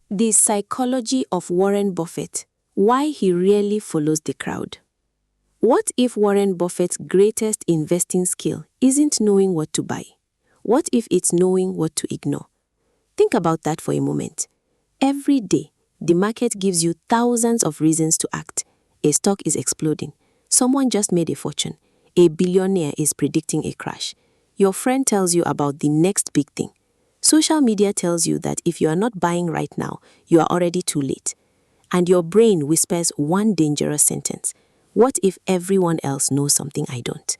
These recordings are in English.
The psychology of Warren Buffett. Why he rarely follows the crowd. What if Warren Buffett's greatest investing skill isn't knowing what to buy? What if it's knowing what to ignore? Think about that for a moment. Every day, the market gives you thousands of reasons to act. A stock is exploding. Someone just made a fortune. A billionaire is predicting a crash. Your friend tells you about the next big thing. Social media tells you that if you are not buying right now, you are already too late. And your brain whispers one dangerous sentence. What if everyone else knows something I don't?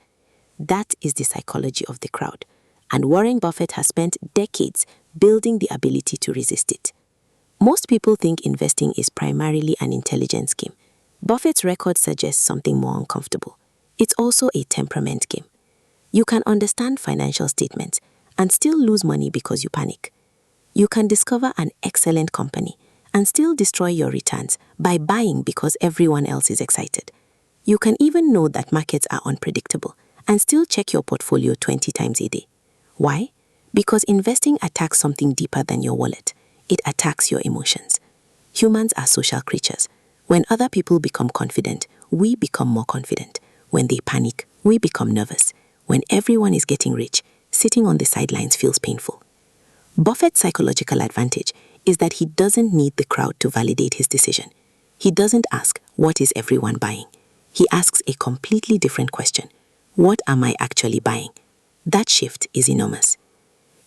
That is the psychology of the crowd. And Warren Buffett has spent decades building the ability to resist it. Most people think investing is primarily an intelligence game. Buffett's record suggests something more uncomfortable. It's also a temperament game. You can understand financial statements and still lose money because you panic. You can discover an excellent company and still destroy your returns by buying because everyone else is excited. You can even know that markets are unpredictable and still check your portfolio 20 times a day. Why? Because investing attacks something deeper than your wallet. It attacks your emotions. Humans are social creatures. When other people become confident, we become more confident. When they panic, we become nervous. When everyone is getting rich, sitting on the sidelines feels painful. Buffett's psychological advantage is that he doesn't need the crowd to validate his decision. He doesn't ask, what is everyone buying? He asks a completely different question. What am I actually buying? That shift is enormous.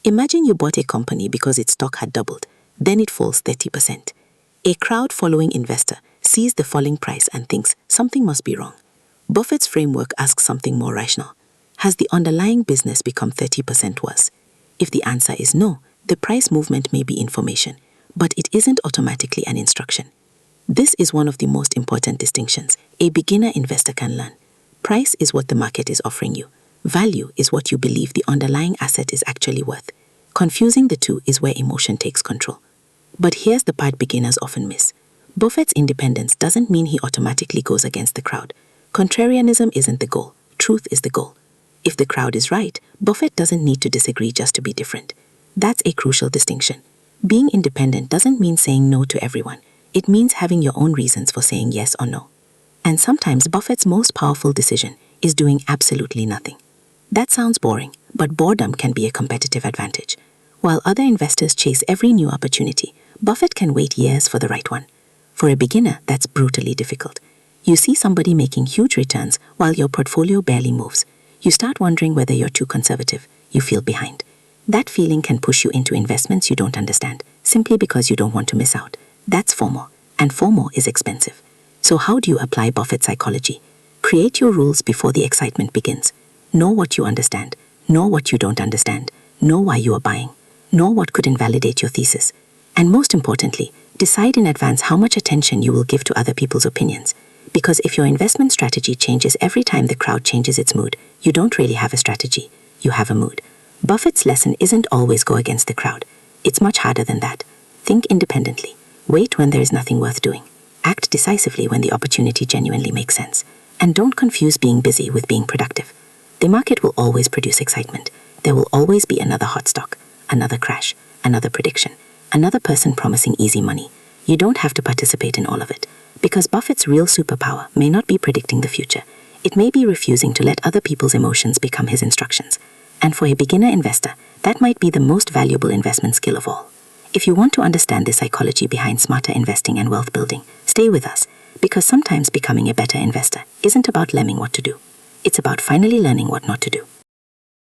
Imagine you bought a company because its stock had doubled, then it falls 30%. A crowd-following investor sees the falling price and thinks something must be wrong. Buffett's framework asks something more rational. Has the underlying business become 30% worse? If the answer is no, the price movement may be information, but it isn't automatically an instruction. This is one of the most important distinctions a beginner investor can learn. Price is what the market is offering you. Value is what you believe the underlying asset is actually worth. Confusing the two is where emotion takes control. But here's the part beginners often miss. Buffett's independence doesn't mean he automatically goes against the crowd. Contrarianism isn't the goal. Truth is the goal. If the crowd is right, Buffett doesn't need to disagree just to be different. That's a crucial distinction. Being independent doesn't mean saying no to everyone. It means having your own reasons for saying yes or no. And sometimes Buffett's most powerful decision is doing absolutely nothing. That sounds boring, but boredom can be a competitive advantage. While other investors chase every new opportunity, Buffett can wait years for the right one. For a beginner, that's brutally difficult. You see somebody making huge returns while your portfolio barely moves. You start wondering whether you're too conservative. You feel behind. That feeling can push you into investments you don't understand, simply because you don't want to miss out. That's FOMO, and FOMO is expensive. So how do you apply Buffett's psychology? Create your rules before the excitement begins. Know what you understand. Know what you don't understand. Know why you are buying. Know what could invalidate your thesis. And most importantly, decide in advance how much attention you will give to other people's opinions. Because if your investment strategy changes every time the crowd changes its mood, you don't really have a strategy. You have a mood. Buffett's lesson isn't always go against the crowd. It's much harder than that. Think independently. Wait when there is nothing worth doing. Act decisively when the opportunity genuinely makes sense. And don't confuse being busy with being productive. The market will always produce excitement. There will always be another hot stock, another crash, another prediction, another person promising easy money. You don't have to participate in all of it. Because Buffett's real superpower may not be predicting the future. It may be refusing to let other people's emotions become his instructions. And for a beginner investor, that might be the most valuable investment skill of all. If you want to understand the psychology behind smarter investing and wealth building, stay with us, because sometimes becoming a better investor isn't about learning what to do. It's about finally learning what not to do.